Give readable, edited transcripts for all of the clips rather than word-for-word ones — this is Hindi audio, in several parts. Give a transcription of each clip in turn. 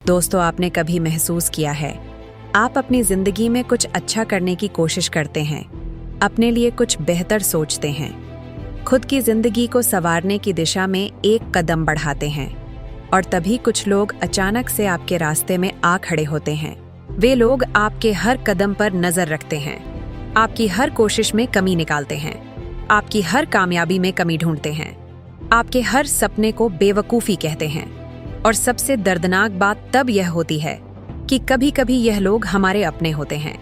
दोस्तों, आपने कभी महसूस किया है आप अपनी जिंदगी में कुछ अच्छा करने की कोशिश करते हैं, अपने लिए कुछ बेहतर सोचते हैं, खुद की जिंदगी को संवारने की दिशा में एक कदम बढ़ाते हैं और तभी कुछ लोग अचानक से आपके रास्ते में आ खड़े होते हैं। वे लोग आपके हर कदम पर नजर रखते हैं, आपकी हर कोशिश में कमी निकालते हैं, आपकी हर कामयाबी में कमी ढूंढते हैं, आपके हर सपने को बेवकूफ़ी कहते हैं। और सबसे दर्दनाक बात तब यह होती है कि कभी कभी यह लोग हमारे अपने होते हैं,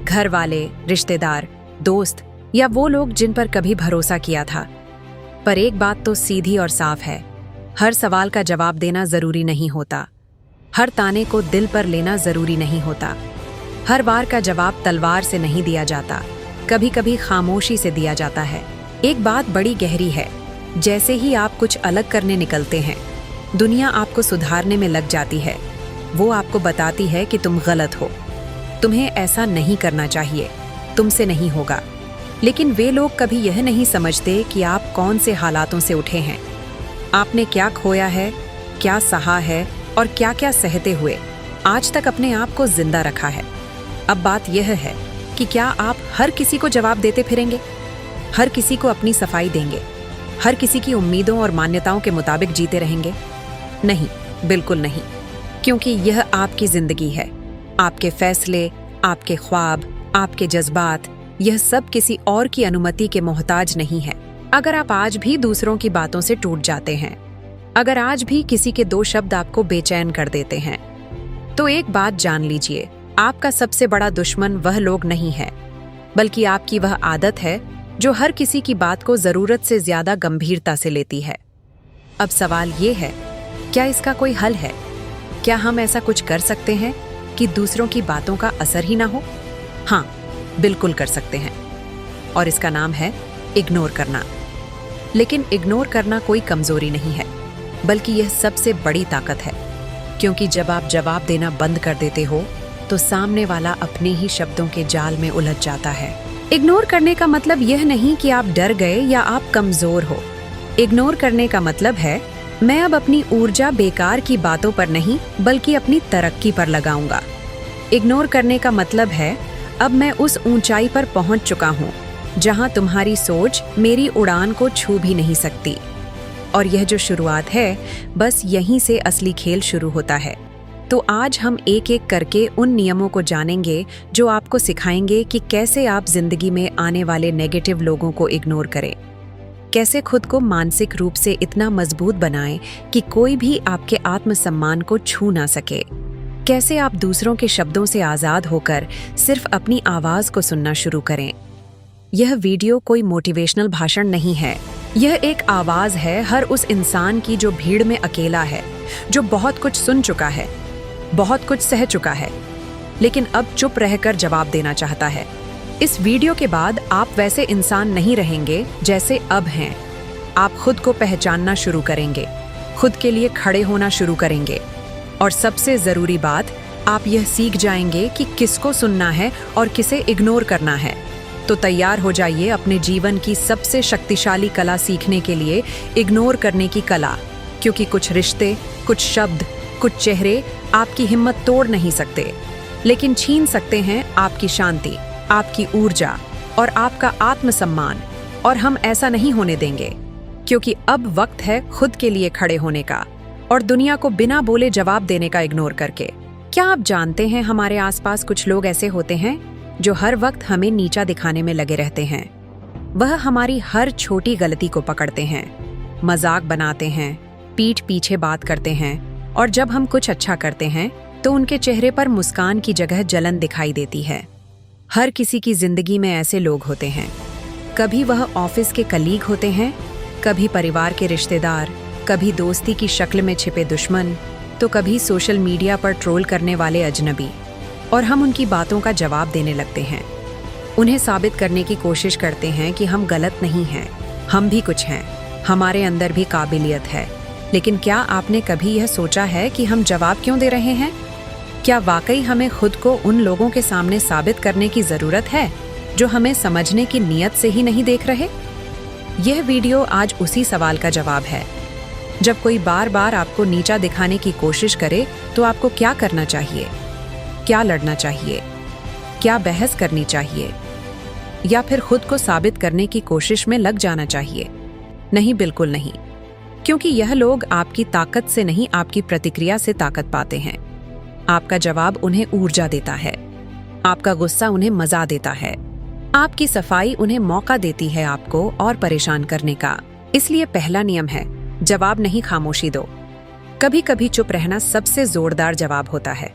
घर वाले, रिश्तेदार, दोस्त या वो लोग जिन पर कभी भरोसा किया था। पर एक बात तो सीधी और साफ है, हर सवाल का जवाब देना जरूरी नहीं होता, हर ताने को दिल पर लेना जरूरी नहीं होता, हर बार का जवाब तलवार से नहीं दिया जाता, कभी कभी खामोशी से दिया जाता है। एक बात बड़ी गहरी है, जैसे ही आप कुछ अलग करने निकलते हैं, दुनिया आपको सुधारने में लग जाती है। वो आपको बताती है कि तुम गलत हो, तुम्हें ऐसा नहीं करना चाहिए, तुमसे नहीं होगा। लेकिन वे लोग कभी यह नहीं समझते कि आप कौन से हालातों से उठे हैं, आपने क्या खोया है, क्या सहा है और क्या क्या सहते हुए आज तक अपने आप को जिंदा रखा है। अब बात यह है कि क्या आप हर किसी को जवाब देते फिरेंगे, हर किसी को अपनी सफाई देंगे, हर किसी की उम्मीदों और मान्यताओं के मुताबिक जीते रहेंगे? नहीं, बिल्कुल नहीं, क्योंकि यह आपकी जिंदगी है। आपके फैसले, आपके ख्वाब, आपके जज्बात, यह सब किसी और की अनुमति के मोहताज नहीं है। अगर आप आज भी दूसरों की बातों से टूट जाते हैं, अगर आज भी किसी के दो शब्द आपको बेचैन कर देते हैं, तो एक बात जान लीजिए, आपका सबसे बड़ा दुश्मन वह लोग नहीं है, बल्कि आपकी वह आदत है जो हर किसी की बात को जरूरत से ज्यादा गंभीरता से लेती है। अब सवाल ये है, क्या इसका कोई हल है? क्या हम ऐसा कुछ कर सकते हैं कि दूसरों की बातों का असर ही ना हो? हाँ, बिल्कुल कर सकते हैं, और इसका नाम है इग्नोर करना। लेकिन इग्नोर करना कोई कमजोरी नहीं है, बल्कि यह सबसे बड़ी ताकत है, क्योंकि जब आप जवाब देना बंद कर देते हो तो सामने वाला अपने ही शब्दों के जाल में उलझ जाता है। इग्नोर करने का मतलब यह नहीं कि आप डर गए या आप कमजोर हो। इग्नोर करने का मतलब है, मैं अब अपनी ऊर्जा बेकार की बातों पर नहीं बल्कि अपनी तरक्की पर लगाऊंगा। इग्नोर करने का मतलब है, अब मैं उस ऊंचाई पर पहुंच चुका हूं जहां तुम्हारी सोच मेरी उड़ान को छू भी नहीं सकती। और यह जो शुरुआत है, बस यहीं से असली खेल शुरू होता है। तो आज हम एक एक करके उन नियमों को जानेंगे जो आपको सिखाएंगे कि कैसे आप जिंदगी में आने वाले नेगेटिव लोगों को इग्नोर करें, कैसे खुद को मानसिक रूप से इतना मजबूत बनाएं कि कोई भी आपके आत्मसम्मान को छू ना सके, कैसे आप दूसरों के शब्दों से आजाद होकर सिर्फ अपनी आवाज को सुनना शुरू करें। यह वीडियो कोई मोटिवेशनल भाषण नहीं है, यह एक आवाज है हर उस इंसान की जो भीड़ में अकेला है, जो बहुत कुछ सुन चुका है, बहुत कुछ सह चुका है, लेकिन अब चुप रहकर जवाब देना चाहता है। इस वीडियो के बाद आप वैसे इंसान नहीं रहेंगे जैसे अब हैं। आप खुद को पहचानना शुरू करेंगे, खुद के लिए खड़े होना शुरू करेंगे, और सबसे जरूरी बात, आप यह सीख जाएंगे कि किसको सुनना है और किसे इग्नोर करना है। तो तैयार हो जाइए अपने जीवन की सबसे शक्तिशाली कला सीखने के लिए, इग्नोर करने की कला, क्योंकि कुछ रिश्ते, कुछ शब्द, कुछ चेहरे आपकी हिम्मत तोड़ नहीं सकते, लेकिन छीन सकते हैं आपकी शांति, आपकी ऊर्जा और आपका आत्मसम्मान। और हम ऐसा नहीं होने देंगे, क्योंकि अब वक्त है खुद के लिए खड़े होने का और दुनिया को बिना बोले जवाब देने का, इग्नोर करके। क्या आप जानते हैं, हमारे आसपास कुछ लोग ऐसे होते हैं जो हर वक्त हमें नीचा दिखाने में लगे रहते हैं। वह हमारी हर छोटी गलती को पकड़ते हैं, मजाक बनाते हैं, पीठ पीछे बात करते हैं, और जब हम कुछ अच्छा करते हैं तो उनके चेहरे पर मुस्कान की जगह जलन दिखाई देती है। हर किसी की जिंदगी में ऐसे लोग होते हैं, कभी वह ऑफिस के कलीग होते हैं, कभी परिवार के रिश्तेदार, कभी दोस्ती की शक्ल में छिपे दुश्मन, तो कभी सोशल मीडिया पर ट्रोल करने वाले अजनबी। और हम उनकी बातों का जवाब देने लगते हैं, उन्हें साबित करने की कोशिश करते हैं कि हम गलत नहीं हैं, हम भी कुछ हैं, हमारे अंदर भी काबिलियत है। लेकिन क्या आपने कभी यह सोचा है कि हम जवाब क्यों दे रहे हैं? क्या वाकई हमें खुद को उन लोगों के सामने साबित करने की जरूरत है जो हमें समझने की नीयत से ही नहीं देख रहे? यह वीडियो आज उसी सवाल का जवाब है। जब कोई बार बार आपको नीचा दिखाने की कोशिश करे तो आपको क्या करना चाहिए? क्या लड़ना चाहिए? क्या बहस करनी चाहिए? या फिर खुद को साबित करने की कोशिश में लग जाना चाहिए? नहीं, बिल्कुल नहीं, क्योंकि यह लोग आपकी ताकत से नहीं, आपकी प्रतिक्रिया से ताकत पाते हैं। आपका जवाब उन्हें ऊर्जा देता है, आपका गुस्सा उन्हें मजा देता है, आपकी सफाई उन्हें मौका देती है आपको और परेशान करने का। इसलिए पहला नियम है, जवाब नहीं, खामोशी दो। कभी कभी चुप रहना सबसे जोरदार जवाब होता है।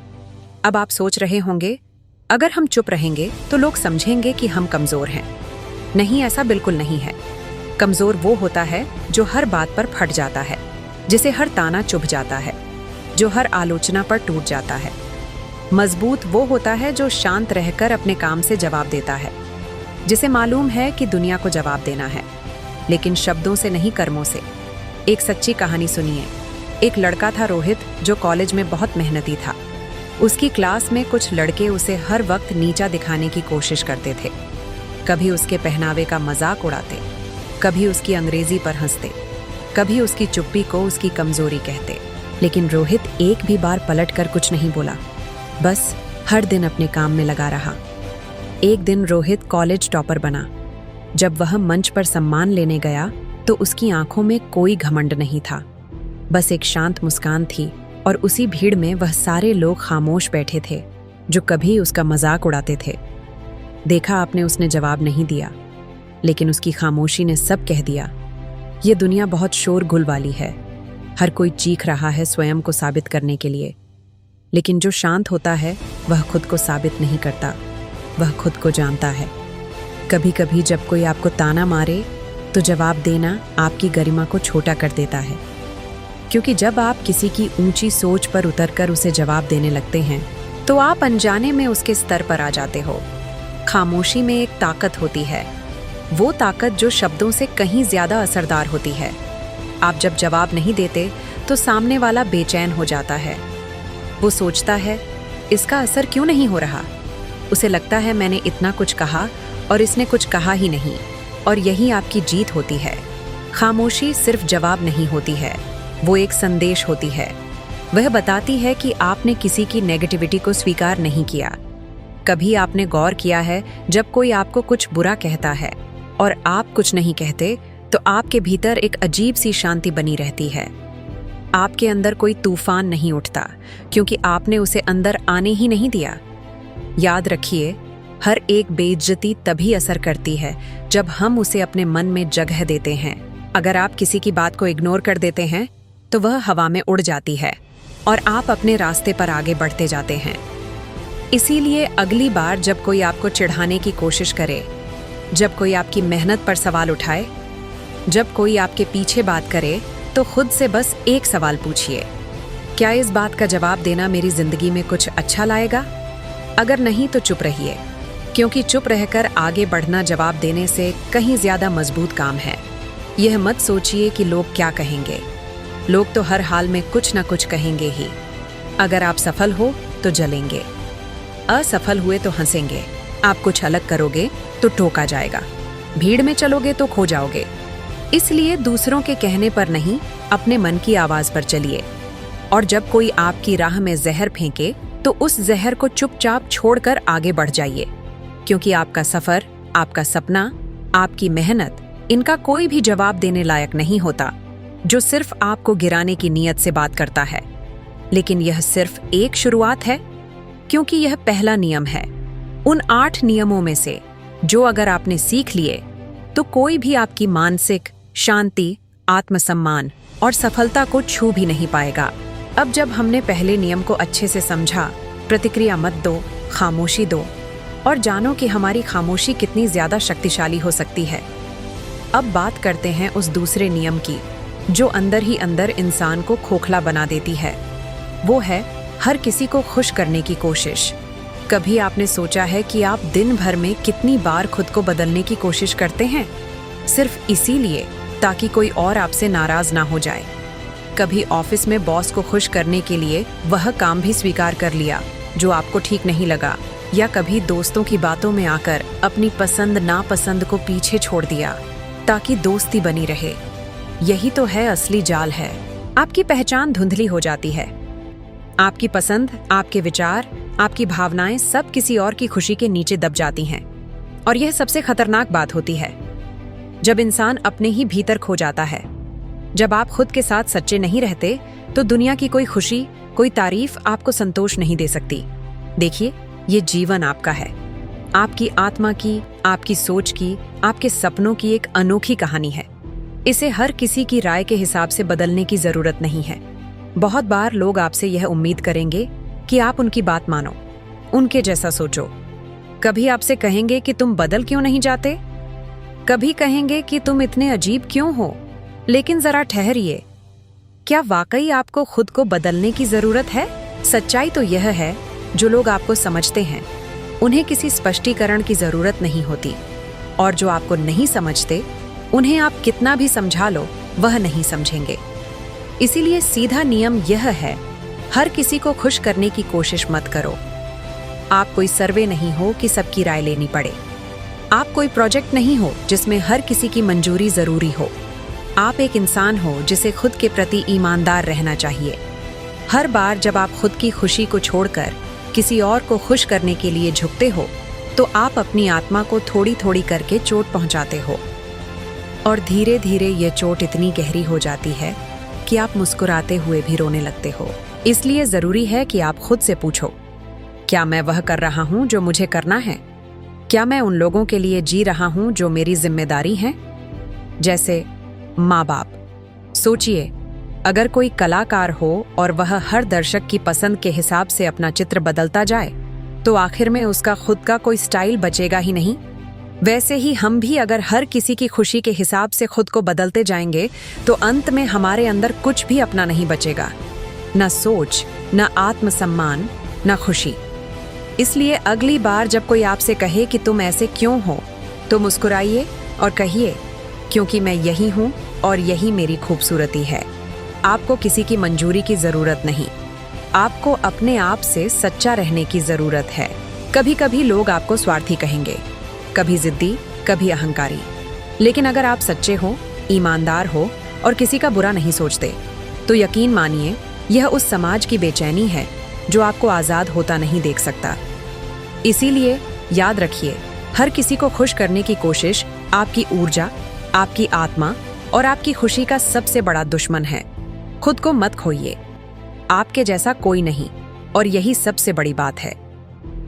अब आप सोच रहे होंगे, अगर हम चुप रहेंगे तो लोग समझेंगे कि हम कमजोर हैं। नहीं, ऐसा बिल्कुल नहीं है। कमजोर वो होता है जो हर बात पर फट जाता है, जिसे हर ताना चुभ जाता है, जो हर आलोचना पर टूट जाता है। मजबूत वो होता है जो शांत रहकर अपने काम से जवाब देता है, जिसे मालूम है कि दुनिया को जवाब देना है, लेकिन शब्दों से नहीं, कर्मों से। एक सच्ची कहानी सुनिए। एक लड़का था रोहित, जो कॉलेज में बहुत मेहनती था। उसकी क्लास में कुछ लड़के उसे हर वक्त नीचा दिखाने की कोशिश करते थे। कभी उसके पहनावे का मजाक उड़ाते, कभी उसकी अंग्रेजी पर हंसते, कभी उसकी चुप्पी को उसकी कमजोरी कहते। लेकिन रोहित एक भी बार पलटकर कुछ नहीं बोला, बस हर दिन अपने काम में लगा रहा। एक दिन रोहित कॉलेज टॉपर बना। जब वह मंच पर सम्मान लेने गया तो उसकी आंखों में कोई घमंड नहीं था, बस एक शांत मुस्कान थी। और उसी भीड़ में वह सारे लोग खामोश बैठे थे जो कभी उसका मजाक उड़ाते थे। देखा आपने, उसने जवाब नहीं दिया, लेकिन उसकी खामोशी ने सब कह दिया। ये दुनिया बहुत शोरगुल वाली है, हर कोई चीख रहा है स्वयं को साबित करने के लिए, लेकिन जो शांत होता है वह खुद को साबित नहीं करता, वह खुद को जानता है। कभी कभी जब कोई आपको ताना मारे तो जवाब देना आपकी गरिमा को छोटा कर देता है, क्योंकि जब आप किसी की ऊंची सोच पर उतरकर उसे जवाब देने लगते हैं तो आप अनजाने में उसके स्तर पर आ जाते हो। खामोशी में एक ताकत होती है, वो ताकत जो शब्दों से कहीं ज्यादा असरदार होती है। आप जब जवाब नहीं देते तो सामने वाला बेचैन हो जाता है। वो सोचता है, इसका असर क्यों नहीं हो रहा? उसे लगता है मैंने इतना कुछ कहा और इसने कुछ कहा ही नहीं। और यही आपकी जीत होती है। खामोशी सिर्फ जवाब नहीं होती है, वो एक संदेश होती है। वह बताती है कि आपने किसी की नेगेटिविटी को स्वीकार नहीं किया। कभी आपने गौर किया है, जब कोई आपको कुछ बुरा कहता है और आप कुछ नहीं कहते तो आपके भीतर एक अजीब सी शांति बनी रहती है। आपके अंदर कोई तूफान नहीं उठता, क्योंकि आपने उसे अंदर आने ही नहीं दिया। याद रखिए, हर एक बेइज्जती तभी असर करती है जब हम उसे अपने मन में जगह देते हैं। अगर आप किसी की बात को इग्नोर कर देते हैं तो वह हवा में उड़ जाती है और आप अपने रास्ते पर आगे बढ़ते जाते हैं। इसीलिए अगली बार जब कोई आपको चिढ़ाने की कोशिश करे, जब कोई आपकी मेहनत पर सवाल उठाए, जब कोई आपके पीछे बात करे, तो खुद से बस एक सवाल पूछिए, क्या इस बात का जवाब देना मेरी जिंदगी में कुछ अच्छा लाएगा? अगर नहीं तो चुप रहिए, क्योंकि चुप रहकर आगे बढ़ना जवाब देने से कहीं ज्यादा मजबूत काम है। यह मत सोचिए कि लोग क्या कहेंगे, लोग तो हर हाल में कुछ ना कुछ कहेंगे ही। अगर आप सफल हो तो जलेंगे, असफल हुए तो हंसेंगे, आप कुछ अलग करोगे तो टोका जाएगा, भीड़ में चलोगे तो खो जाओगे। इसलिए दूसरों के कहने पर नहीं, अपने मन की आवाज पर चलिए। और जब कोई आपकी राह में जहर फेंके तो उस जहर को चुपचाप छोड़कर आगे बढ़ जाइए, क्योंकि आपका सफर, आपका सपना, आपकी मेहनत, इनका कोई भी जवाब देने लायक नहीं होता जो सिर्फ आपको गिराने की नीयत से बात करता है। लेकिन यह सिर्फ एक शुरुआत है, क्योंकि यह पहला नियम है उन 8 नियमों में से, जो अगर आपने सीख लिए तो कोई भी आपकी मानसिक शांति, आत्मसम्मान और सफलता को छू भी नहीं पाएगा। अब जब हमने पहले नियम को अच्छे से समझा, प्रतिक्रिया मत दो, खामोशी दो, और जानो कि हमारी खामोशी कितनी ज्यादा शक्तिशाली हो सकती है। अब बात करते हैं उस दूसरे नियम की, जो अंदर ही अंदर इंसान को खोखला बना देती है। वो है हर किसी को खुश करने की कोशिश। कभी आपने सोचा है कि आप दिन भर में कितनी बार खुद को बदलने की कोशिश करते हैं, सिर्फ इसीलिए ताकि कोई और आपसे नाराज ना हो जाए? कभी ऑफिस में बॉस को खुश करने के लिए वह काम भी स्वीकार कर लिया जो आपको ठीक नहीं लगा, या कभी दोस्तों की बातों में आकर अपनी पसंद नापसंद को पीछे छोड़ दिया ताकि दोस्ती बनी रहे। यही तो है असली जाल है, आपकी पहचान धुंधली हो जाती है। आपकी पसंद, आपके विचार, आपकी भावनाएं सब किसी और की खुशी के नीचे दब जाती हैं। और यह सबसे खतरनाक बात होती है जब इंसान अपने ही भीतर खो जाता है। जब आप खुद के साथ सच्चे नहीं रहते तो दुनिया की कोई खुशी, कोई तारीफ आपको संतोष नहीं दे सकती। देखिए, ये जीवन आपका है, आपकी आत्मा की, आपकी सोच की, आपके सपनों की एक अनोखी कहानी है। इसे हर किसी की राय के हिसाब से बदलने की जरूरत नहीं है। बहुत बार लोग आपसे यह उम्मीद करेंगे कि आप उनकी बात मानो, उनके जैसा सोचो। कभी आपसे कहेंगे कि तुम बदल क्यों नहीं जाते, कभी कहेंगे कि तुम इतने अजीब क्यों हो। लेकिन जरा ठहरिए, क्या वाकई आपको खुद को बदलने की जरूरत है? सच्चाई तो यह है, जो लोग आपको समझते हैं उन्हें किसी स्पष्टीकरण की जरूरत नहीं होती, और जो आपको नहीं समझते उन्हें आप कितना भी समझा लो वह नहीं समझेंगे। इसीलिए सीधा नियम यह है, हर किसी को खुश करने की कोशिश मत करो। आप कोई सर्वे नहीं हो कि सबकी राय लेनी पड़े। आप कोई प्रोजेक्ट नहीं हो जिसमें हर किसी की मंजूरी जरूरी हो। आप एक इंसान हो जिसे खुद के प्रति ईमानदार रहना चाहिए। हर बार जब आप खुद की खुशी को छोड़कर किसी और को खुश करने के लिए झुकते हो तो आप अपनी आत्मा को थोड़ी थोड़ी करके चोट पहुंचाते हो, और धीरे धीरे ये चोट इतनी गहरी हो जाती है कि आप मुस्कुराते हुए भी रोने लगते हो। इसलिए जरूरी है कि आप खुद से पूछो, क्या मैं वह कर रहा हूं जो मुझे करना है? क्या मैं उन लोगों के लिए जी रहा हूं जो मेरी जिम्मेदारी है? जैसे माँ बाप। सोचिए, अगर कोई कलाकार हो और वह हर दर्शक की पसंद के हिसाब से अपना चित्र बदलता जाए तो आखिर में उसका खुद का कोई स्टाइल बचेगा ही नहीं। वैसे ही हम भी अगर हर किसी की खुशी के हिसाब से खुद को बदलते जाएंगे तो अंत में हमारे अंदर कुछ भी अपना नहीं बचेगा, न सोच, न आत्मसम्मान, न खुशी। इसलिए अगली बार जब कोई आपसे कहे कि तुम ऐसे क्यों हो, तो मुस्कुराइए और कहिए, क्योंकि मैं यही हूं और यही मेरी खूबसूरती है। आपको किसी की मंजूरी की जरूरत नहीं, आपको अपने आप से सच्चा रहने की जरूरत है। कभी कभी लोग आपको स्वार्थी कहेंगे, कभी जिद्दी, कभी अहंकारी, लेकिन अगर आप सच्चे हो, ईमानदार हो और किसी का बुरा नहीं सोचते तो यकीन मानिए यह उस समाज की बेचैनी है जो आपको आजाद होता नहीं देख सकता। इसीलिए याद रखिए, हर किसी को खुश करने की कोशिश आपकी ऊर्जा, आपकी आत्मा और आपकी खुशी का सबसे बड़ा दुश्मन है। खुद को मत खोइए, आपके जैसा कोई नहीं, और यही सबसे बड़ी बात है।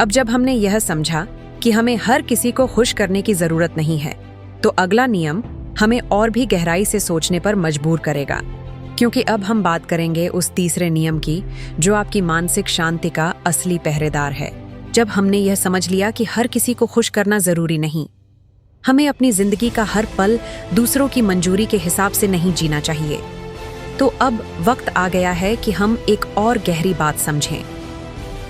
अब जब हमने यह समझा कि हमें हर किसी को खुश करने की जरूरत नहीं है, तो अगला नियम हमें और भी गहराई से सोचने पर मजबूर करेगा, क्योंकि अब हम बात करेंगे उस तीसरे नियम की जो आपकी मानसिक शांति का असली पहरेदार है। जब हमने यह समझ लिया कि हर किसी को खुश करना जरूरी नहीं, हमें अपनी जिंदगी का हर पल दूसरों की मंजूरी के हिसाब से नहीं जीना चाहिए, तो अब वक्त आ गया है कि हम एक और गहरी बात समझें।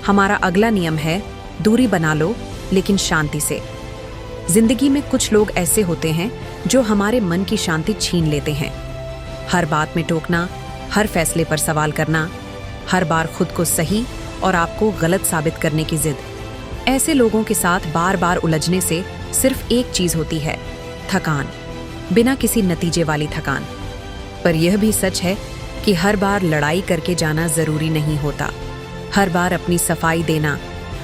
हमारा अगला नियम है, दूरी बना लो लेकिन शांति से। जिंदगी में कुछ लोग ऐसे होते हैं जो हमारे मन की शांति छीन लेते हैं। हर बात में टोकना, हर फैसले पर सवाल करना, हर बार खुद को सही और आपको गलत साबित करने की जिद। ऐसे लोगों के साथ बार बार उलझने से सिर्फ एक चीज होती है, थकान, बिना किसी नतीजे वाली थकान। पर यह भी सच है कि हर बार लड़ाई करके जाना जरूरी नहीं होता। हर बार अपनी सफाई देना,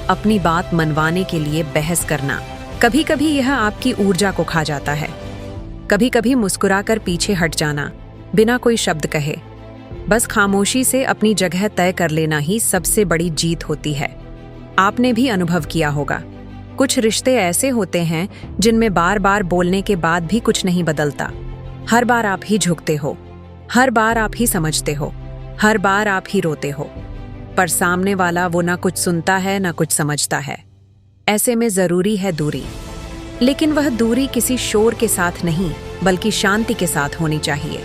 अपनी बात मनवाने के लिए बहस करना, कभी कभी यह आपकी ऊर्जा को खा जाता है। कभी कभी मुस्कुराकर पीछे हट जाना, बिना कोई शब्द कहे, बस खामोशी से अपनी जगह तय कर लेना ही सबसे बड़ी जीत होती है। आपने भी अनुभव किया होगा, कुछ रिश्ते ऐसे होते हैं जिनमें बार बार बोलने के बाद भी कुछ नहीं बदलता। हर बार आप ही झुकते हो, हर बार आप ही समझते हो, हर बार आप ही रोते हो, पर सामने वाला वो ना कुछ सुनता है ना कुछ समझता है। ऐसे में जरूरी है दूरी, लेकिन वह दूरी किसी शोर के साथ नहीं बल्कि शांति के साथ होनी चाहिए,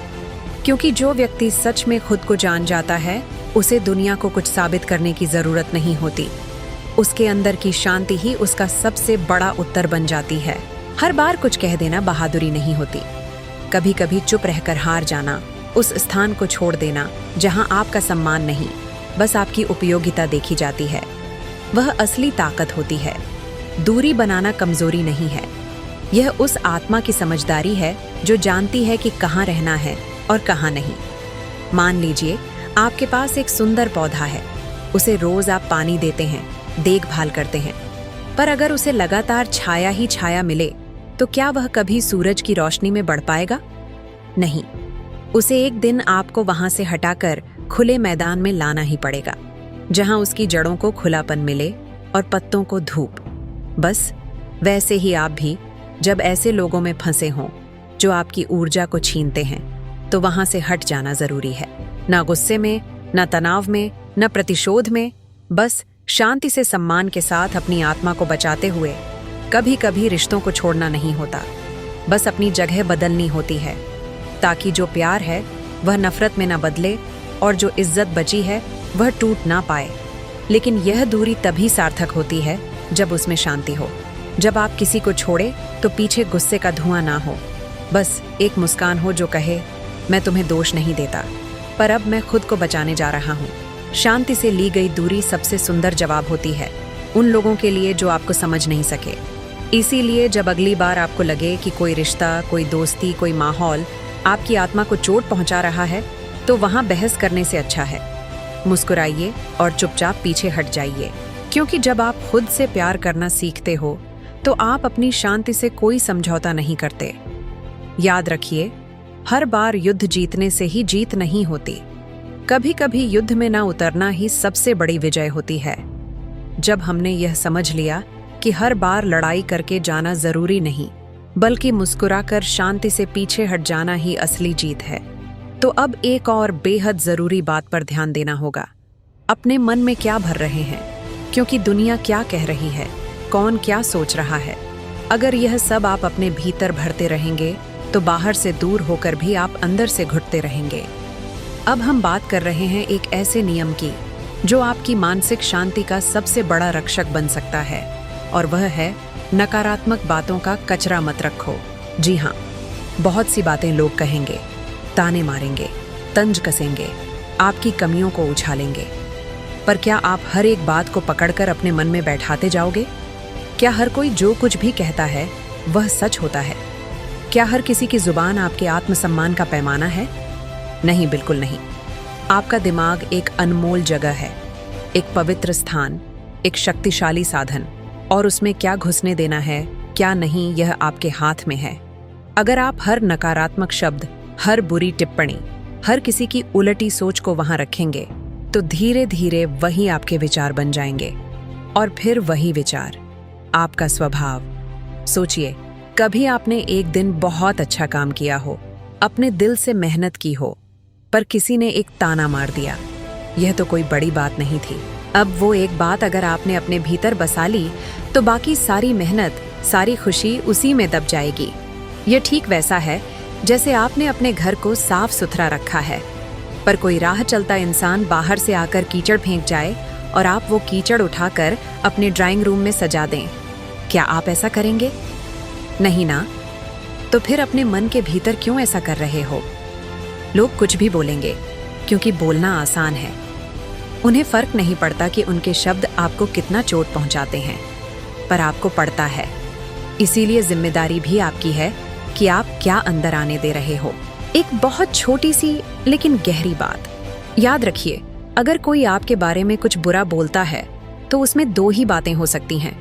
क्योंकि जो व्यक्ति सच में खुद को जान जाता है उसे दुनिया को कुछ साबित करने की जरूरत नहीं होती। उसके अंदर की शांति ही उसका सबसे बड़ा उत्तर बन जाती है। हर बार कुछ कह देना बहादुरी नहीं होती, कभी कभी चुप रहकर हार जाना, उस स्थान को छोड़ देना जहां आपका सम्मान नहीं, बस आपकी उपयोगिता देखी जाती है, वह असली ताकत होती है। दूरी बनाना कमजोरी नहीं है, यह उस आत्मा की समझदारी है जो जानती है कि कहाँ रहना है और कहाँ नहीं। मान लीजिए आपके पास एक सुंदर पौधा है, उसे रोज आप पानी देते हैं, देखभाल करते हैं, पर अगर उसे लगातार छाया ही छाया मिले तो क्या वह कभी सूरज की रोशनी में बढ़ पाएगा? नहीं, उसे एक दिन आपको वहां से हटाकर खुले मैदान में लाना ही पड़ेगा, जहां उसकी जड़ों को खुलापन मिले और पत्तों को धूप। बस वैसे ही आप भी जब ऐसे लोगों में फंसे हों जो आपकी ऊर्जा को छीनते हैं, तो वहां से हट जाना जरूरी है। ना गुस्से में, ना तनाव में, ना प्रतिशोध में, बस शांति से सम्मान के साथ अपनी आत्मा को बचाते हुए। कभी कभी रिश्तों को छोड़ना नहीं होता, बस अपनी जगह बदलनी होती है, ताकि जो प्यार है वह नफरत में ना बदले और जो इज्जत बची है वह टूट ना पाए। लेकिन यह दूरी तभी सार्थक होती है जब उसमें शांति हो। जब आप किसी को छोड़े तो पीछे गुस्से का धुआं ना हो, बस एक मुस्कान हो जो कहे, मैं तुम्हें दोष नहीं देता, पर अब मैं खुद को बचाने जा रहा हूँ। शांति से ली गई दूरी सबसे सुंदर जवाब होती है उन लोगों के लिए जो आपको समझ नहीं सके। इसीलिए जब अगली बार आपको लगे कि कोई रिश्ता, कोई दोस्ती, कोई माहौल आपकी आत्मा को चोट पहुंचा रहा है, तो वहां बहस करने से अच्छा है मुस्कुराइए और चुपचाप पीछे हट जाइए। क्योंकि जब आप खुद से प्यार करना सीखते हो तो आप अपनी शांति से कोई समझौता नहीं करते। याद रखिए, हर बार युद्ध जीतने से ही जीत नहीं होती। कभी कभी युद्ध में ना उतरना ही सबसे बड़ी विजय होती है। जब हमने यह समझ लिया कि हर बार लड़ाई करके जाना जरूरी नहीं, बल्कि मुस्कुराकर शांति से पीछे हट जाना ही असली जीत है, तो अब एक और बेहद जरूरी बात पर ध्यान देना होगा। अपने मन में क्या भर रहे हैं, क्योंकि दुनिया क्या कह रही है, कौन क्या सोच रहा है। अगर यह सब आप अपने भीतर भरते रहेंगे तो बाहर से दूर होकर भी आप अंदर से घुटते रहेंगे। अब हम बात कर रहे हैं एक ऐसे नियम की जो आपकी मानसिक शांति का सबसे बड़ा रक्षक बन सकता है, और वह है नकारात्मक बातों का कचरा मत रखो। जी हाँ, बहुत सी बातें लोग कहेंगे, ताने मारेंगे, तंज कसेंगे, आपकी कमियों को उछालेंगे, पर क्या आप हर एक बात को पकड़कर अपने मन में बैठाते जाओगे? क्या हर कोई जो कुछ भी कहता है वह सच होता है? क्या हर किसी की जुबान आपके आत्मसम्मान का पैमाना है? नहीं, बिल्कुल नहीं। आपका दिमाग एक अनमोल जगह है, एक पवित्र स्थान, एक शक्तिशाली साधन, और उसमें क्या घुसने देना है, क्या नहीं, यह आपके हाथ में है। अगर आप हर नकारात्मक शब्द, हर बुरी टिप्पणी, हर किसी की उलटी सोच को वहां रखेंगे, तो धीरे धीरे वही आपके विचार बन जाएंगे, और फिर वही विचार आपका स्वभाव। सोचिए, कभी आपने एक दिन बहुत अच्छा काम किया हो, अपने दिल से मेहनत की हो, पर किसी ने एक ताना मार दिया। यह तो कोई बड़ी बात नहीं थी। अब वो एक बात अगर आपने अपने भीतर बसा ली तो बाकी सारी मेहनत, सारी खुशी उसी में दब जाएगी। यह ठीक वैसा है जैसे आपने अपने घर को साफ सुथरा रखा है, पर कोई राह चलता इंसान बाहर से आकर कीचड़ फेंक जाए और आप वो कीचड़ उठाकर अपने ड्राइंग रूम में सजा दें। क्या आप ऐसा करेंगे? नहीं ना। तो फिर अपने मन के भीतर क्यों ऐसा कर रहे हो? लोग कुछ भी बोलेंगे, क्योंकि बोलना आसान है। उन्हें फर्क नहीं पड़ता कि उनके शब्द आपको कितना चोट पहुंचाते हैं, पर आपको पड़ता है। इसीलिए जिम्मेदारी भी आपकी है कि आप क्या अंदर आने दे रहे हो। एक बहुत छोटी सी लेकिन गहरी बात याद रखिए, अगर कोई आपके बारे में कुछ बुरा बोलता है तो उसमें दो ही बातें हो सकती हैं।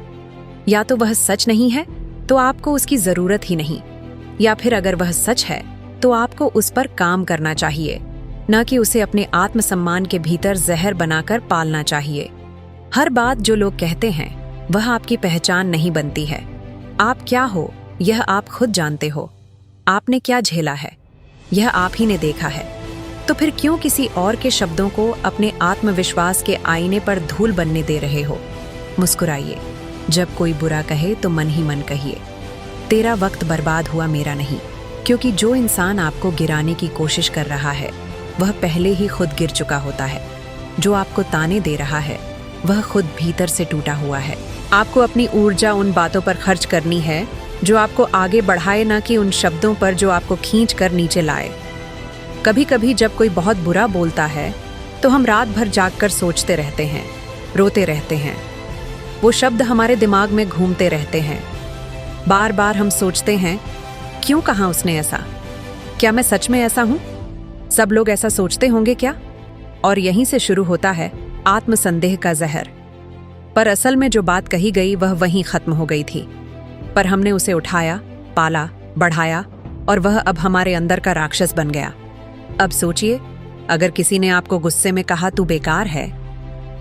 या तो वह सच नहीं है तो आपको उसकी जरूरत ही नहीं, या फिर अगर वह सच है तो आपको उस पर काम करना चाहिए, न कि उसे अपने आत्मसम्मान के भीतर जहर बनाकर पालना चाहिए। हर बात जो लोग कहते हैं वह आपकी पहचान नहीं बनती है। आप क्या हो यह आप खुद जानते हो। आपने क्या झेला है यह आप ही ने देखा है। तो फिर क्यों किसी और के शब्दों को अपने आत्मविश्वास के आईने पर धूल बनने दे रहे हो? मुस्कुराइए। जब कोई बुरा कहे तो मन ही मन कहिए, तेरा वक्त बर्बाद हुआ, मेरा नहीं। क्योंकि जो इंसान आपको गिराने की कोशिश कर रहा है वह पहले ही खुद गिर चुका होता है। जो आपको ताने दे रहा है वह खुद भीतर से टूटा हुआ है। आपको अपनी ऊर्जा उन बातों पर खर्च करनी है जो आपको आगे बढ़ाए, ना कि उन शब्दों पर जो आपको खींच कर नीचे लाए। कभी कभी जब कोई बहुत बुरा बोलता है तो हम रात भर जागकर सोचते रहते हैं, रोते रहते हैं। वो शब्द हमारे दिमाग में घूमते रहते हैं। बार बार हम सोचते हैं, क्यों कहा उसने ऐसा? क्या मैं सच में ऐसा हूं? सब लोग ऐसा सोचते होंगे क्या? और यहीं से शुरू होता है आत्मसंदेह का जहर। पर असल में जो बात कही गई वह वहीं खत्म हो गई थी। पर हमने उसे उठाया, पाला, बढ़ाया और वह अब हमारे अंदर का राक्षस बन गया। अब सोचिए, अगर किसी ने आपको गुस्से में कहा तू बेकार है,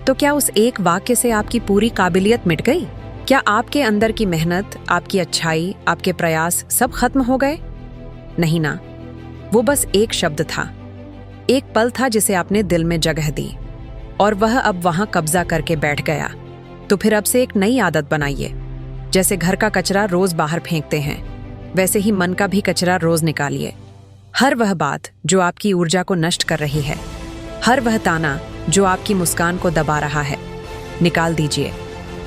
तो क्या उस एक वाक्य से आपकी पूरी काबिलियत मिट गई? क्या आपके अंदर की मेहनत, आपकी अच्छाई, आपके प्रयास सब खत्म हो गए? नहीं ना, वो बस एक शब्द था, एक पल था जिसे आपने दिल में जगह दी और वह अब वहां कब्जा करके बैठ गया। तो फिर अब से एक नई आदत बनाइए। जैसे घर का कचरा रोज बाहर फेंकते हैं, वैसे ही मन का भी कचरा रोज निकालिए। हर वह बात जो आपकी ऊर्जा को नष्ट कर रही है, हर वह ताना जो आपकी मुस्कान को दबा रहा है, निकाल दीजिए।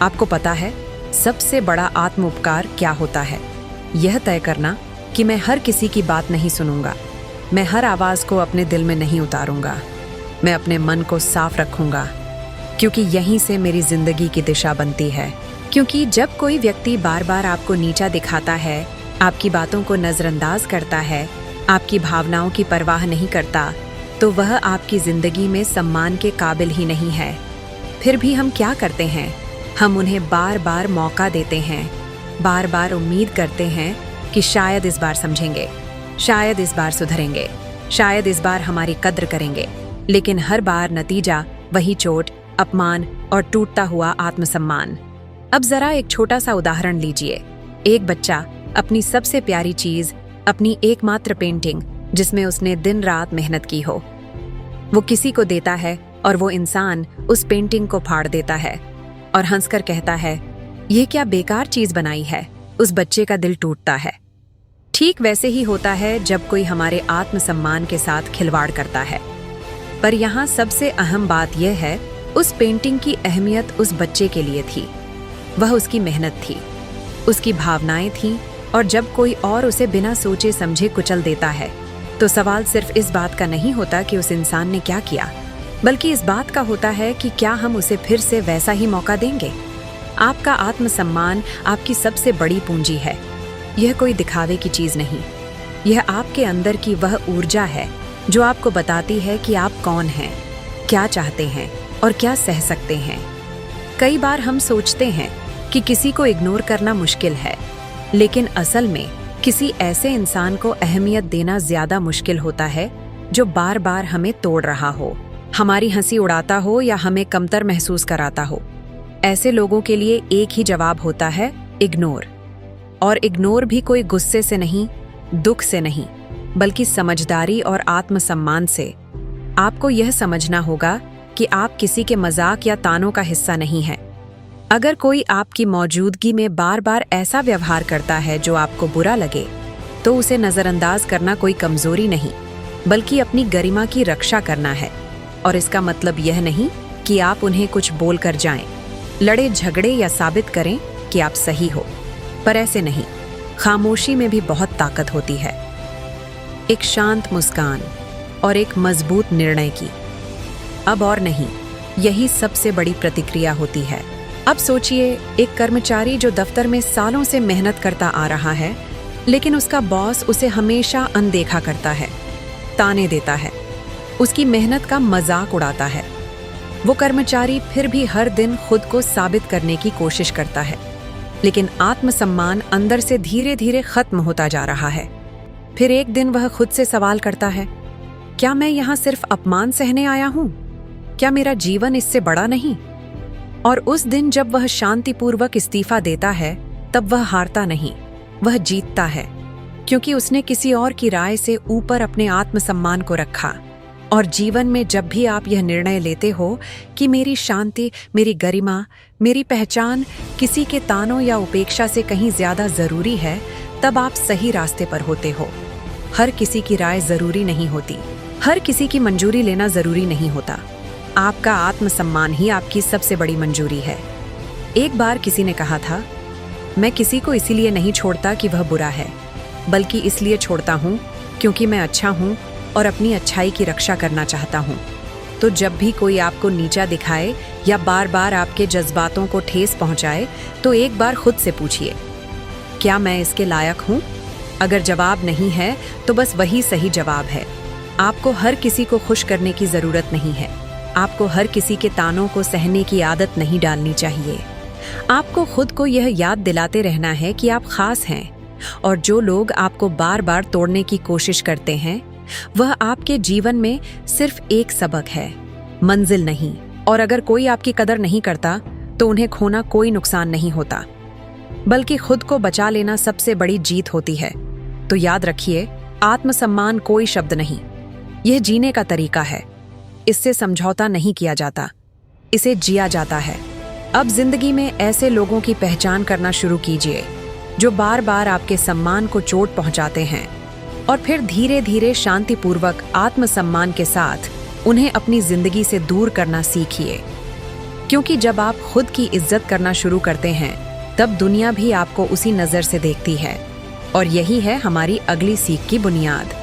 आपको पता है सबसे बड़ा आत्म उपकार क्या होता है? यह तय करना कि मैं हर किसी की बात नहीं सुनूंगा, मैं हर आवाज को अपने दिल में नहीं उतारूंगा, मैं अपने मन को साफ रखूंगा, क्योंकि यहीं से मेरी जिंदगी की दिशा बनती है। क्योंकि जब कोई व्यक्ति बार बार आपको नीचा दिखाता है, आपकी बातों को नजरअंदाज करता है, आपकी भावनाओं की परवाह नहीं करता, तो वह आपकी जिंदगी में सम्मान के काबिल ही नहीं है। फिर भी हम क्या करते हैं? हम उन्हें बार बार मौका देते हैं, बार बार उम्मीद करते हैं कि शायद इस बार समझेंगे, शायद इस बार सुधरेंगे, शायद इस बार हमारी कद्र करेंगे। लेकिन हर बार नतीजा वही चोट, अपमान और टूटता हुआ आत्मसम्मान। अब जरा एक छोटा सा उदाहरण लीजिए। एक बच्चा अपनी सबसे प्यारी चीज, अपनी एकमात्र पेंटिंग जिसमें उसने दिन रात मेहनत की हो, वो किसी को देता है और वो इंसान उस पेंटिंग को फाड़ देता है और हंसकर कहता है, ये क्या बेकार चीज बनाई है। उस बच्चे का दिल टूटता है। ठीक वैसे ही होता है जब कोई हमारे आत्मसम्मान के साथ खिलवाड़ करता है। पर यहाँ सबसे अहम बात यह है, उस पेंटिंग की अहमियत उस बच्चे के लिए थी। वह उसकी मेहनत थी, उसकी भावनाएं थीं, और जब कोई और उसे बिना सोचे समझे कुचल देता है, तो सवाल सिर्फ इस बात का नहीं होता कि उस इंसान ने क्या किया, बल्कि इस बात का होता है कि क्या हम उसे फिर से वैसा ही मौका देंगे। आपका आत्मसम्मान आपकी सबसे बड़ी पूंजी है। यह कोई दिखावे की चीज नहीं, यह आपके अंदर की वह ऊर्जा है जो आपको बताती है कि आप कौन हैं, क्या चाहते हैं और क्या सह सकते हैं। कई बार हम सोचते हैं कि किसी को इग्नोर करना मुश्किल है, लेकिन असल में किसी ऐसे इंसान को अहमियत देना ज्यादा मुश्किल होता है जो बार बार हमें तोड़ रहा हो, हमारी हंसी उड़ाता हो या हमें कमतर महसूस कराता हो। ऐसे लोगों के लिए एक ही जवाब होता है, इग्नोर। और इग्नोर भी कोई गुस्से से नहीं, दुख से नहीं, बल्कि समझदारी और आत्मसम्मान से। आपको यह समझना होगा कि आप किसी के मजाक या तानों का हिस्सा नहीं हैं। अगर कोई आपकी मौजूदगी में बार बार ऐसा व्यवहार करता है जो आपको बुरा लगे, तो उसे नजरअंदाज करना कोई कमजोरी नहीं, बल्कि अपनी गरिमा की रक्षा करना है। और इसका मतलब यह नहीं कि आप उन्हें कुछ बोलकर जाएं, लड़े झगड़े या साबित करें कि आप सही हो। पर ऐसे नहीं, खामोशी में भी बहुत ताकत होती है। एक शांत मुस्कान और एक मजबूत निर्णय की। अब और नहीं, यही सबसे बड़ी प्रतिक्रिया होती है। अब सोचिए, एक कर्मचारी जो दफ्तर में सालों से मेहनत करता आ रहा है, लेकिन उसका बॉस उसे हमेशा अनदेखा करता है, ताने देता है, उसकी मेहनत का मजाक उड़ाता है। वो कर्मचारी फिर भी हर दिन खुद को साबित करने की कोशिश करता है, लेकिन आत्मसम्मान अंदर से धीरे धीरे खत्म होता जा रहा है। फिर एक दिन वह खुद से सवाल करता है, क्या मैं यहाँ सिर्फ अपमान सहने आया हूँ? क्या मेरा जीवन इससे बड़ा नहीं? और उस दिन जब वह शांतिपूर्वक इस्तीफा देता है, तब वह हारता नहीं, वह जीतता है, क्योंकि उसने किसी और की राय से ऊपर अपने आत्मसम्मान को रखा। और जीवन में जब भी आप यह निर्णय लेते हो कि मेरी शांति, मेरी गरिमा, मेरी पहचान किसी के तानों या उपेक्षा से कहीं ज्यादा जरूरी है, तब आप सही रास्ते पर होते हो। हर किसी की राय जरूरी नहीं होती, हर किसी की मंजूरी लेना जरूरी नहीं होता। आपका आत्मसम्मान ही आपकी सबसे बड़ी मंजूरी है। एक बार किसी ने कहा था, मैं किसी को इसीलिए नहीं छोड़ता कि वह बुरा है, बल्कि इसलिए छोड़ता हूँ क्योंकि मैं अच्छा हूँ और अपनी अच्छाई की रक्षा करना चाहता हूँ। तो जब भी कोई आपको नीचा दिखाए या बार बार आपके जज्बातों को ठेस पहुँचाए, तो एक बार खुद से पूछिए, क्या मैं इसके लायक हूँ? अगर जवाब नहीं है, तो बस वही सही जवाब है। आपको हर किसी को खुश करने की जरूरत नहीं है। आपको हर किसी के तानों को सहने की आदत नहीं डालनी चाहिए। आपको खुद को यह याद दिलाते रहना है कि आप खास हैं, और जो लोग आपको बार बार तोड़ने की कोशिश करते हैं वह आपके जीवन में सिर्फ एक सबक है, मंजिल नहीं। और अगर कोई आपकी कदर नहीं करता तो उन्हें खोना कोई नुकसान नहीं होता, बल्कि खुद को बचा लेना सबसे बड़ी जीत होती है। तो याद रखिए, आत्मसम्मान कोई शब्द नहीं, यह जीने का तरीका है। इससे समझौता नहीं किया जाता, इसे जिया जाता है। अब जिंदगी में ऐसे लोगों की पहचान करना शुरू कीजिए जो बार बार आपके सम्मान को चोट पहुंचाते हैं, और फिर धीरे धीरे शांतिपूर्वक आत्मसम्मान के साथ उन्हें अपनी जिंदगी से दूर करना सीखिए। क्योंकि जब आप खुद की इज्जत करना शुरू करते हैं तब दुनिया भी आपको उसी नजर से देखती है। और यही है हमारी अगली सीख की बुनियाद।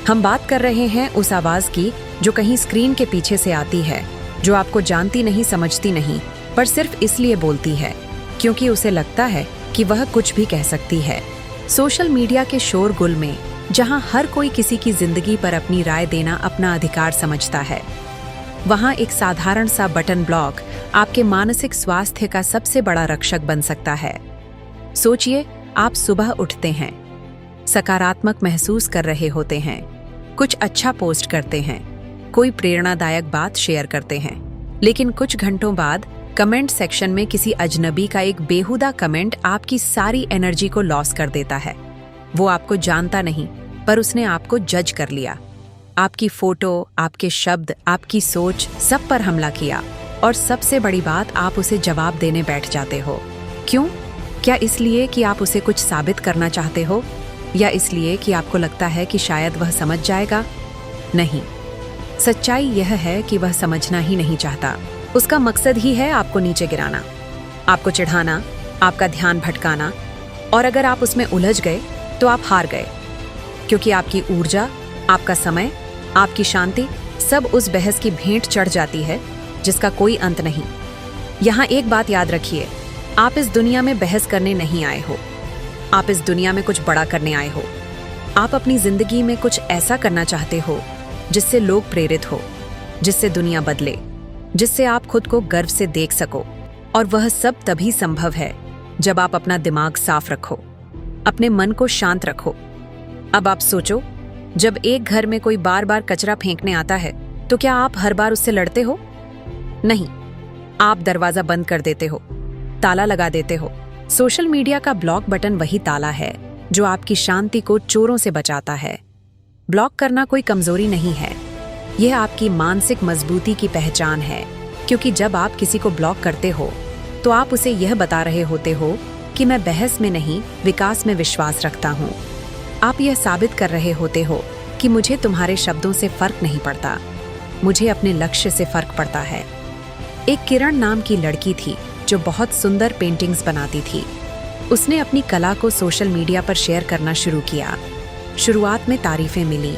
हम बात कर रहे हैं उस आवाज की जो कहीं स्क्रीन के पीछे से आती है, जो आपको जानती नहीं, समझती नहीं, पर सिर्फ इसलिए बोलती है क्योंकि उसे लगता है कि वह कुछ भी कह सकती है। सोशल मीडिया के शोरगुल में जहां हर कोई किसी की जिंदगी पर अपनी राय देना अपना अधिकार समझता है, वहां एक साधारण सा बटन ब्लॉक आपके मानसिक स्वास्थ्य का सबसे बड़ा रक्षक बन सकता है। सोचिए, आप सुबह उठते हैं, सकारात्मक महसूस कर रहे होते हैं, कुछ अच्छा पोस्ट करते हैं, कोई प्रेरणादायक बात शेयर करते हैं, लेकिन कुछ घंटों बाद कमेंट सेक्शन में किसी अजनबी का एक बेहुदा कमेंट आपकी सारी एनर्जी को लॉस कर देता है। वो आपको जानता नहीं, पर उसने आपको जज कर लिया। आपकी फोटो, आपके शब्द, आपकी सोच, सब पर हमला किया, और सबसे बड़ी बात, आप उसे जवाब देने बैठ जाते हो। क्यों? क्या इसलिए कि आप उसे कुछ साबित करना चाहते हो, या इसलिए कि आपको लगता है कि शायद वह समझ जाएगा? नहीं, सच्चाई यह है कि वह समझना ही नहीं चाहता। उसका मकसद ही है आपको नीचे गिराना, आपको चिढ़ाना, आपका ध्यान भटकाना। और अगर आप उसमें उलझ गए तो आप हार गए, क्योंकि आपकी ऊर्जा, आपका समय, आपकी शांति सब उस बहस की भेंट चढ़ जाती है जिसका कोई अंत नहीं। यहाँ एक बात याद रखिए, आप इस दुनिया में बहस करने नहीं आए हो, आप इस दुनिया में कुछ बड़ा करने आए हो। आप अपनी जिंदगी में कुछ ऐसा करना चाहते हो जिससे लोग प्रेरित हो, जिससे दुनिया बदले, जिससे आप खुद को गर्व से देख सको। और वह सब तभी संभव है जब आप अपना दिमाग साफ रखो, अपने मन को शांत रखो। अब आप सोचो, जब एक घर में कोई बार बार कचरा फेंकने आता है तो क्या आप हर बार उससे लड़ते हो? नहीं, आप दरवाजा बंद कर देते हो, ताला लगा देते हो। सोशल मीडिया का ब्लॉक बटन वही ताला है जो आपकी शांति को चोरों से बचाता है। ब्लॉक करना कोई कमजोरी नहीं है, यह आपकी मानसिक मजबूती की पहचान है। क्योंकि जब आप किसी को ब्लॉक करते हो तो आप उसे यह बता रहे होते हो कि मैं बहस में नहीं, विकास में विश्वास रखता हूँ। आप यह साबित कर रहे होते हो कि मुझे तुम्हारे शब्दों से फर्क नहीं पड़ता, मुझे अपने लक्ष्य से फर्क पड़ता है। एक किरण नाम की लड़की थी जो बहुत सुंदर पेंटिंग्स बनाती थी। उसने अपनी कला को सोशल मीडिया पर शेयर करना शुरू किया। शुरुआत में तारीफें मिली,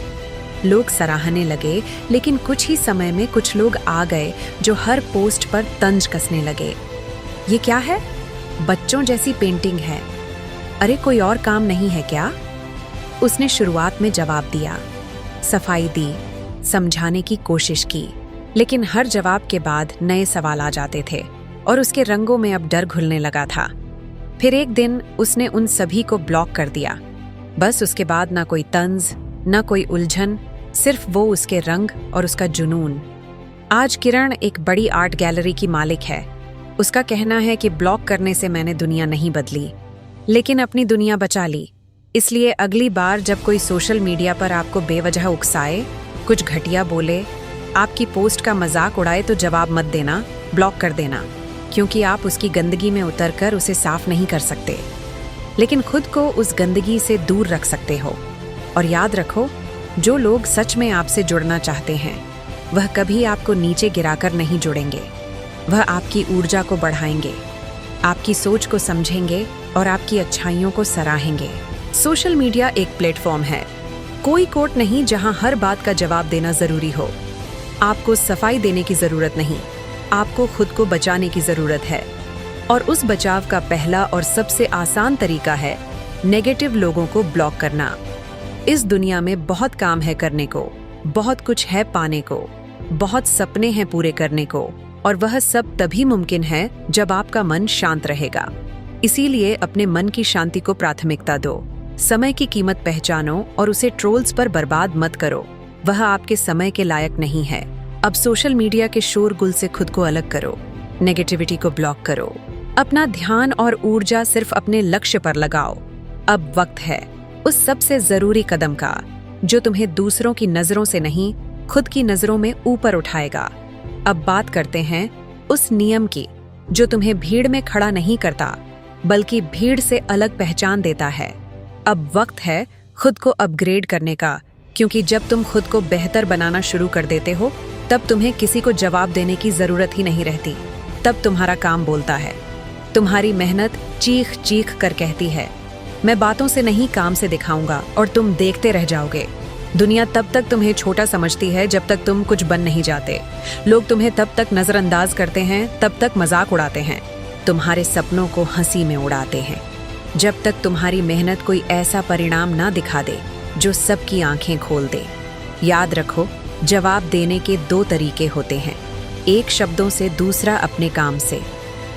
लोग सराहने लगे, लेकिन कुछ ही समय में कुछ लोग आ गए जो हर पोस्ट पर तंज कसने लगे। ये क्या है? बच्चों जैसी पेंटिंग है, अरे कोई और काम नहीं है क्या? उसने शुरुआत में जवाब दिया, सफाई दी, समझाने की कोशिश की, लेकिन हर जवाब के बाद नए सवाल आ जाते थे और उसके रंगों में अब डर घुलने लगा था। फिर एक दिन उसने उन सभी को ब्लॉक कर दिया। बस उसके बाद ना कोई तंज, ना कोई उलझन, सिर्फ वो उसके रंग और उसका जुनून। आज किरण एक बड़ी आर्ट गैलरी की मालिक है। उसका कहना है कि ब्लॉक करने से मैंने दुनिया नहीं बदली, लेकिन अपनी दुनिया बचा ली। इसलिए अगली बार जब कोई सोशल मीडिया पर आपको बेवजह उकसाए, कुछ घटिया बोले, आपकी पोस्ट का मजाक उड़ाए तो जवाब मत देना, ब्लॉक कर देना। क्योंकि आप उसकी गंदगी में उतरकर उसे साफ नहीं कर सकते, लेकिन खुद को उस गंदगी से दूर रख सकते हो। और याद रखो, जो लोग सच में आपसे जुड़ना चाहते हैं वह कभी आपको नीचे गिराकर नहीं जुड़ेंगे। वह आपकी ऊर्जा को बढ़ाएंगे, आपकी सोच को समझेंगे और आपकी अच्छाइयों को सराहेंगे। सोशल मीडिया एक प्लेटफॉर्म है, कोई कोर्ट नहीं जहां हर बात का जवाब देना जरूरी हो। आपको सफाई देने की जरूरत नहीं, आपको खुद को बचाने की जरूरत है। और उस बचाव का पहला और सबसे आसान तरीका है नेगेटिव लोगों को ब्लॉक करना। इस दुनिया में बहुत काम है करने को, बहुत कुछ है पाने को, बहुत सपने हैं पूरे करने को, और वह सब तभी मुमकिन है जब आपका मन शांत रहेगा। इसीलिए अपने मन की शांति को प्राथमिकता दो। समय की कीमत पहचानो और उसे ट्रोल्स पर बर्बाद मत करो। वह आपके समय के लायक नहीं है। अब सोशल मीडिया के शोरगुल से खुद को अलग करो, नेगेटिविटी को ब्लॉक करो। अपना ध्यान और ऊर्जा सिर्फ अपने लक्ष्य पर लगाओ। अब वक्त है उस सबसे जरूरी कदम का जो तुम्हें दूसरों की नजरों से नहीं, खुद की नजरों में ऊपर उठाएगा। अब बात करते हैं उस नियम की जो तुम्हें भीड़ में खड़ा नहीं करता, बल्कि भीड़ से अलग पहचान देता है। अब वक्त है खुद को अपग्रेड करने का, क्योंकि जब तुम खुद को बेहतर बनाना शुरू कर देते हो, तब तुम्हें किसी को जवाब देने की जरूरत ही नहीं रहती। तब तुम्हारा काम बोलता है। तुम्हारी मेहनत चीख चीख कर कहती है, मैं बातों से नहीं काम से दिखाऊंगा, और तुम देखते रह जाओगे। दुनिया तब तक तुम्हें छोटा समझती है जब तक तुम कुछ बन नहीं जाते। लोग तुम्हें तब तक नजरअंदाज करते हैं, तब तक मजाक उड़ाते हैं, तुम्हारे सपनों को हंसी में उड़ाते हैं, जब तक तुम्हारी मेहनत कोई ऐसा परिणाम ना दिखा दे जो सबकी आंखें खोल दे। याद रखो, जवाब देने के 2 तरीके होते हैं, एक शब्दों से, दूसरा अपने काम से।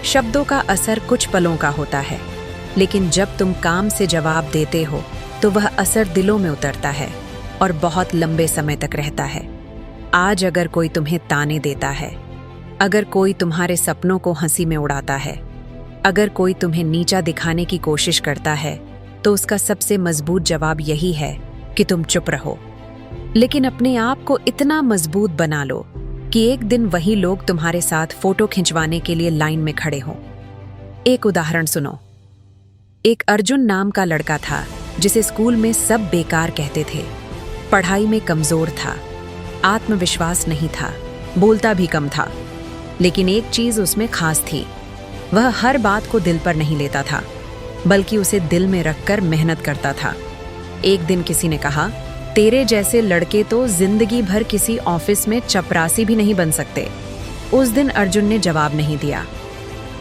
शब्दों का असर कुछ पलों का होता है, लेकिन जब तुम काम से जवाब देते हो तो वह असर दिलों में उतरता है और बहुत लंबे समय तक रहता है। आज अगर कोई तुम्हें ताने देता है, अगर कोई तुम्हारे सपनों को हंसी में उड़ाता है, अगर कोई तुम्हें नीचा दिखाने की कोशिश करता है, तो उसका सबसे मजबूत जवाब यही है कि तुम चुप रहो। लेकिन अपने आप को इतना मजबूत बना लो कि एक दिन वही लोग तुम्हारे साथ फोटो खिंचवाने के लिए लाइन में खड़े हों। एक उदाहरण सुनो। एक अर्जुन नाम का लड़का था जिसे स्कूल में सब बेकार कहते थे। पढ़ाई में कमजोर था, आत्मविश्वास नहीं था, बोलता भी कम था। लेकिन एक चीज उसमें खास थी, वह हर बात को दिल पर नहीं लेता था, बल्कि उसे दिल में रखकर मेहनत करता था। एक दिन किसी ने कहा, तेरे जैसे लड़के तो जिंदगी भर किसी ऑफिस में चपरासी भी नहीं बन सकते। उस दिन अर्जुन ने जवाब नहीं दिया।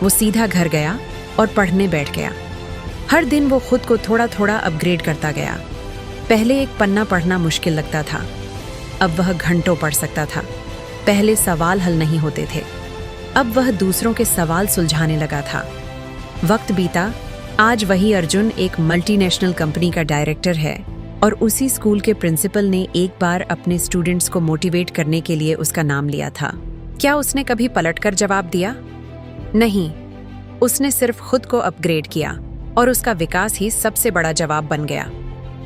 वो सीधा घर गया और पढ़ने बैठ गया। हर दिन वो खुद को थोड़ा थोड़ा अपग्रेड करता गया। पहले एक पन्ना पढ़ना मुश्किल लगता था, अब वह घंटों पढ़ सकता था। पहले सवाल हल नहीं होते थे, अब वह दूसरों के सवाल सुलझाने लगा था। वक्त बीता, आज वही अर्जुन एक मल्टीनेशनल कंपनी का डायरेक्टर है, और उसी स्कूल के प्रिंसिपल ने एक बार अपने स्टूडेंट्स को मोटिवेट करने के लिए उसका नाम लिया था। क्या उसने कभी पलटकर जवाब दिया? नहीं, उसने सिर्फ खुद को अपग्रेड किया, और उसका विकास ही सबसे बड़ा जवाब बन गया।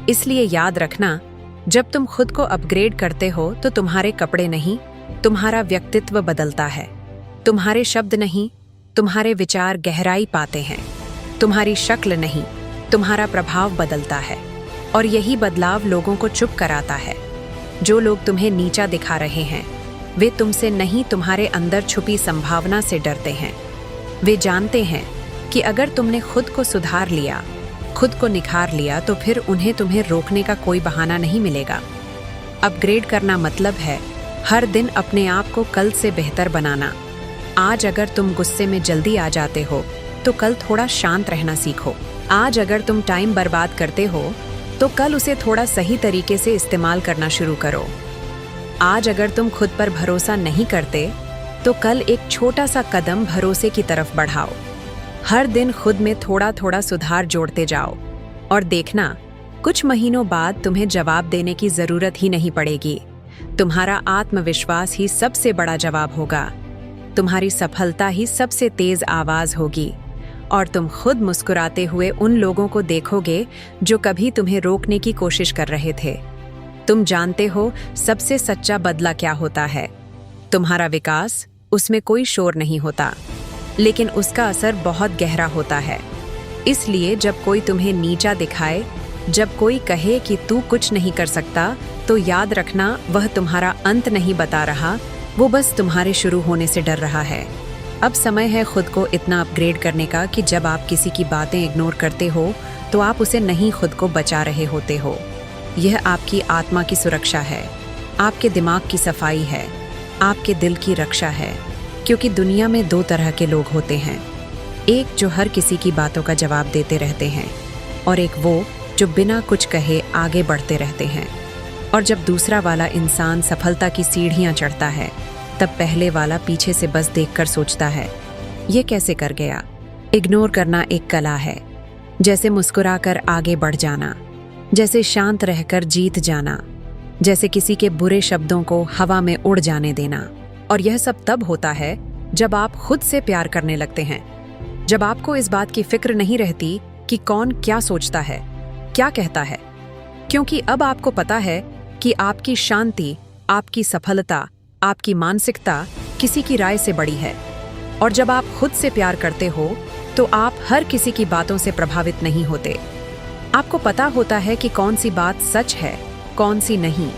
इसलिए याद रखना, जब तुम खुद को अपग्रेड करते हो तो तुम्हारे कपड़े नहीं, तुम्हारा व्यक्तित्व बदलता है। तुम्हारे शब्द नहीं, तुम्हारे विचार गहराई पाते हैं। तुम्हारी शक्ल नहीं, तुम्हारा प्रभाव बदलता है। और यही बदलाव लोगों को चुप कराता है। जो लोग तुम्हें नीचा दिखा रहे हैं, वे तुमसे नहीं, तुम्हारे अंदर छुपी संभावना से डरते हैं। वे जानते हैं कि अगर तुमने खुद को सुधार लिया, खुद को निखार लिया, तो फिर उन्हें तुम्हें रोकने का कोई बहाना नहीं मिलेगा। अपग्रेड करना मतलब है हर दिन अपने आप को कल से बेहतर बनाना। आज अगर तुम गुस्से में जल्दी आ जाते हो, तो कल थोड़ा शांत रहना सीखो। आज अगर तुम टाइम बर्बाद करते हो, तो कल उसे थोड़ा सही तरीके से इस्तेमाल करना शुरू करो। आज अगर तुम खुद पर भरोसा नहीं करते, तो कल एक छोटा सा कदम भरोसे की तरफ बढ़ाओ। हर दिन खुद में थोड़ा थोड़ा सुधार जोड़ते जाओ, और देखना, कुछ महीनों बाद तुम्हें जवाब देने की जरूरत ही नहीं पड़ेगी। तुम्हारा आत्मविश्वास ही सबसे बड़ा जवाब होगा। तुम्हारी सफलता ही सबसे तेज आवाज होगी, और तुम खुद मुस्कुराते हुए उन लोगों को देखोगे जो कभी तुम्हें रोकने की कोशिश कर रहे थे। तुम जानते हो सबसे सच्चा बदला क्या होता है? तुम्हारा विकास, उसमें कोई शोर नहीं होता, लेकिन उसका असर बहुत गहरा होता है। इसलिए जब कोई तुम्हें नीचा दिखाए, जब कोई कहे कि तू कुछ नहीं कर सकता, तो याद रखना, वह तुम्हारा अंत नहीं बता रहा, वो बस तुम्हारे शुरू होने से डर रहा है। अब समय है खुद को इतना अपग्रेड करने का कि जब आप किसी की बातें इग्नोर करते हो, तो आप उसे नहीं, खुद को बचा रहे होते हो। यह आपकी आत्मा की सुरक्षा है, आपके दिमाग की सफाई है, आपके दिल की रक्षा है। क्योंकि दुनिया में 2 तरह के लोग होते हैं, एक जो हर किसी की बातों का जवाब देते रहते हैं, और एक वो जो बिना कुछ कहे आगे बढ़ते रहते हैं। और जब दूसरा वाला इंसान सफलता की सीढ़ियां चढ़ता है, तब पहले वाला पीछे से बस देखकर सोचता है, ये कैसे कर गया। इग्नोर करना एक कला है, जैसे मुस्कुराकर आगे बढ़ जाना, जैसे शांत रहकर जीत जाना, जैसे किसी के बुरे शब्दों को हवा में उड़ जाने देना। और यह सब तब होता है जब आप खुद से प्यार करने लगते हैं, जब आपको इस बात की फिक्र नहीं रहती कि कौन क्या सोचता है, क्या कहता है, क्योंकि अब आपको पता है कि आपकी शांति, आपकी सफलता, आपकी मानसिकता किसी की राय से बड़ी है। और जब आप खुद से प्यार करते हो तो आप हर किसी की बातों से प्रभावित नहीं होते। आपको पता होता है कि कौन सी बात सच है, कौन सी नहीं,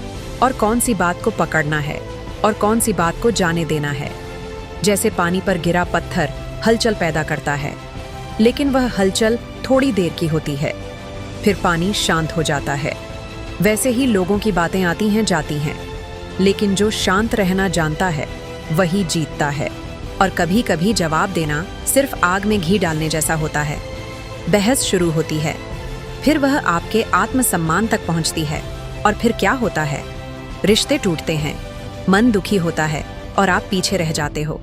और कौन सी बात को पकड़ना है और कौन सी बात को जाने देना है। जैसे पानी पर गिरा पत्थर हलचल पैदा करता है, लेकिन वह हलचल थोड़ी देर की होती है, फिर पानी शांत हो जाता है। वैसे ही लोगों की बातें आती हैं जाती हैं, लेकिन जो शांत रहना जानता है वही जीतता है। और कभी कभी जवाब देना सिर्फ आग में घी डालने जैसा होता है। बहस शुरू होती है, फिर वह आपके आत्मसम्मान तक पहुंचती है, और फिर क्या होता है, रिश्ते टूटते हैं, मन दुखी होता है और आप पीछे रह जाते हो।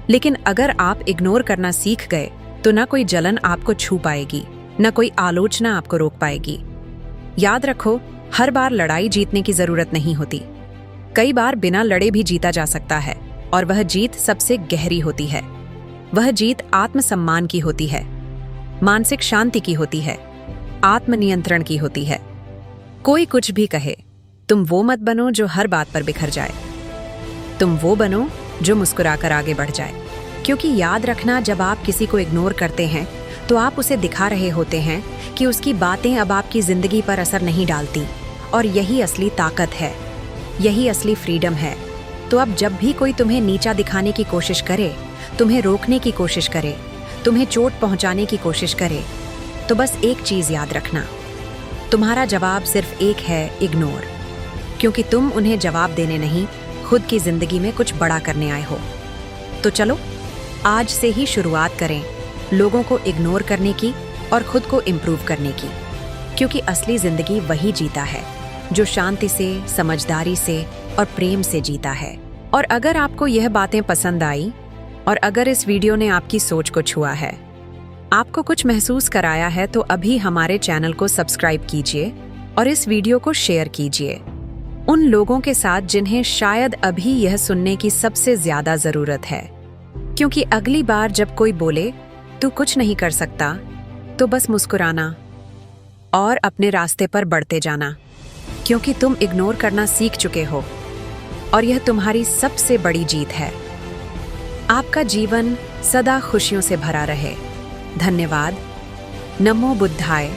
लेकिन अगर आप इग्नोर करना सीख गए तो ना कोई जलन आपको छू पाएगी, ना कोई आलोचना आपको रोक पाएगी। याद रखो, हर बार लड़ाई जीतने की जरूरत नहीं होती। कई बार बिना लड़े भी जीता जा सकता है, और वह जीत सबसे गहरी होती है। वह जीत आत्मसम्मान की होती है, मानसिक शांति की होती है, आत्मनियंत्रण की होती है। कोई कुछ भी कहे, तुम वो मत बनो जो हर बात पर बिखर जाए। तुम वो बनो जो मुस्कुराकर आगे बढ़ जाए। क्योंकि याद रखना, जब आप किसी को इग्नोर करते हैं तो आप उसे दिखा रहे होते हैं कि उसकी बातें अब आपकी जिंदगी पर असर नहीं डालती, और यही असली ताकत है, यही असली फ्रीडम है। तो अब जब भी कोई तुम्हें नीचा दिखाने की कोशिश करे, तुम्हें रोकने की कोशिश करे, तुम्हें चोट पहुंचाने की कोशिश करे, तो बस एक चीज याद रखना, तुम्हारा जवाब सिर्फ एक है, इग्नोर। क्योंकि तुम उन्हें जवाब देने नहीं, खुद की जिंदगी में कुछ बड़ा करने आए हो। तो चलो आज से ही शुरुआत करें लोगों को इग्नोर करने की और खुद को इम्प्रूव करने की। क्योंकि असली जिंदगी वही जीता है जो शांति से, समझदारी से और प्रेम से जीता है। और अगर आपको यह बातें पसंद आई, और अगर इस वीडियो ने आपकी सोच को छुआ है, आपको कुछ महसूस कराया है, तो अभी हमारे चैनल को सब्सक्राइब कीजिए और इस वीडियो को शेयर कीजिए उन लोगों के साथ जिन्हें शायद अभी यह सुनने की सबसे ज्यादा जरूरत है। क्योंकि अगली बार जब कोई बोले तू कुछ नहीं कर सकता, तो बस मुस्कुराना और अपने रास्ते पर बढ़ते जाना। क्योंकि तुम इग्नोर करना सीख चुके हो, और यह तुम्हारी सबसे बड़ी जीत है। आपका जीवन सदा खुशियों से भरा रहे। धन्यवाद। नमो बुद्धाय।